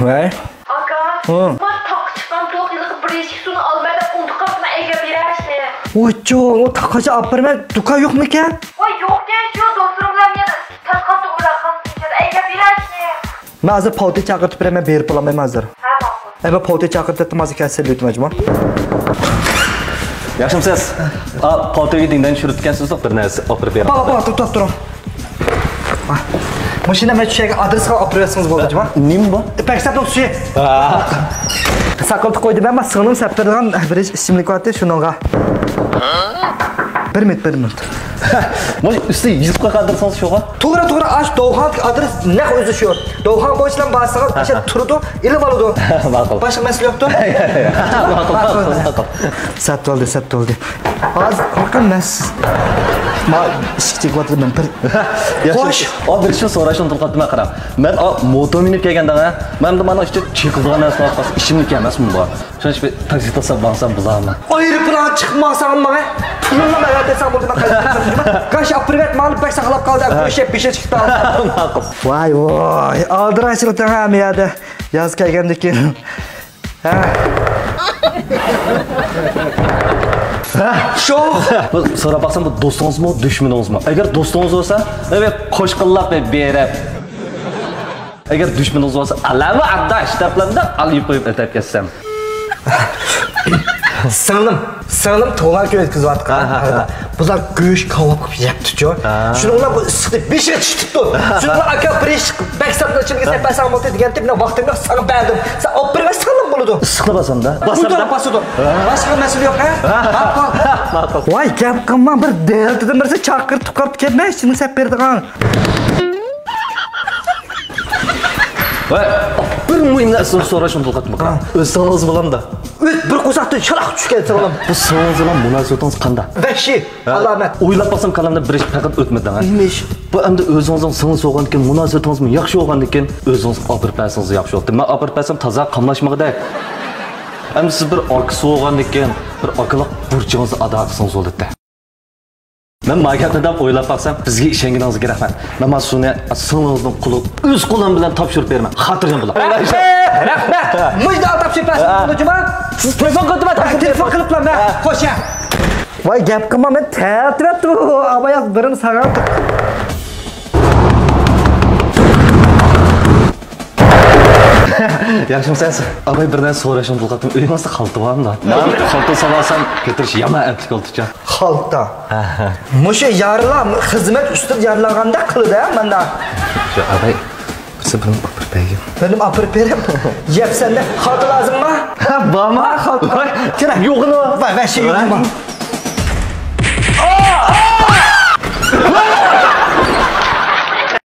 Vay. Aka, ben tak çıkan 9 yıllık bir eşik sunu almadan unutqapma ega berərsini. Oço, o takacı aparma duka yok mu eken? Vay yok gen şu dostum bilan yana takqan to'g'rilaqan ega berərsini. Ben hazır povte çakırtıp vereme berip olamayım hazır. Ha, ma'qul. Ebe povte çakırtıp mazı kesse lütfen acaba. Yaxshimisiz? Poltoga dingdan tushirib bir narsa olib beraman. Bak, dur. Maşina ben şu adres kalıp operasyonunuz oldu acaba? Nima bu? Pek saplık suyu. Sakıltı koydu ben sığınım septirden bir isimlik vardı şununla. Bir minut. Moş üstü yüzüp qadırsanız şoğa. To'g'ri, aç Doğan adres ne o'zi shu. Doğan boşdan basığa kecha turdi, ilm oldu. Ma'qul. Boshqa masala yo'qdi. Ma'qul. Sat oldu. Az qolgan mas. Ma ishchi kvartir men bir. Xo'sh. O bir shu so'rashni to'xtatma qarab. Men moto minib kelganda, men de mana işte chiqilgan narsa qas ishimlik emasmi bu. Shuning uchun taksi tasab bansam bilaman. Ayrı plan çıkmasan mı? Pulunla merak etsem oldu ben kaçırdım. Kaç aprivet malı pek saklap kaldı. Bir şey çıktı. Vay. Aldırayçılıktan hem ya da yaz kelgendeki. Şov. Sonra baksam bu dostunuz mu, düşmanınız mı? Eğer dostunuz olsa, evet qo'shqillab berib. Eğer düşmanınız olsa, alama addaş taplamda alıp koyup ötep kessem. Sığınım tuğlan köy kızı attık. Bunlar göğüş kavak yaptı diyor. Şununla bu sıktı, bir şey çıktı. Şununla aka bir iş, backstab'ın içine sen basam mı degan tip ne vaxtında sana verdim. Sen o bir basalım bunu. Sıkla basam da. Basıdı. Başka mesele yok ha? Vay gap qilma bir deltadan birisi chaqir tuqarib ketmay, shuni sap berdigan. Vay, bir muhim narsani so'rashni to'xtatmoqqa. O'zingiz bilan da. Bir qo'saqdan shalaq tushgan oğlum. Bu so'zingiz bilan munosabatingiz qanday? Vahshiy, alomat. O'ylab qolsam qalamda bir ish faqat o'tmadi. Neymiş? Bu endi o'zingizning singil so'g'an ekan, munosabatingiz yaxshi bo'lgan ekan, o'zingiz opirpasingiz yaxshi bo'ldi. Men opirpasam toza qamlashmoqda. Endi siz bir orqa so'g'an ekan, bir orqaliq burchingizni ado qilsangiz bo'ladi. Men mag'atdan o'ylab qolsam, bizga ishonganingizga rahmat. Men mana shuni singilingizning quli o'z qo'lim bilan topshirib beraman. Xotirjam bo'ling. Rahmat. Mujda topshirib bersin juma. Siz telefon qilib telefon qilibman men. Qo'sha. Voy gap qilma men ta'tibetdi bu. Abayaz birini sagan. Yaxshimisiz? Abay birdan so'rashim to'xtatdim. Uyingizda xalta bormi? Men xalta solasam ketirish yomon aplik oldicha. Xalta. Musha yarlar xizmat ustida yarlaganda qildi menda. Shu abay siz bilan opirib bergin. Benim opirib berim. Yepsanda xalta lazımmi? Bormi? Xalta. Kerak. Yo'qmi? Vay, şey yo'qmi?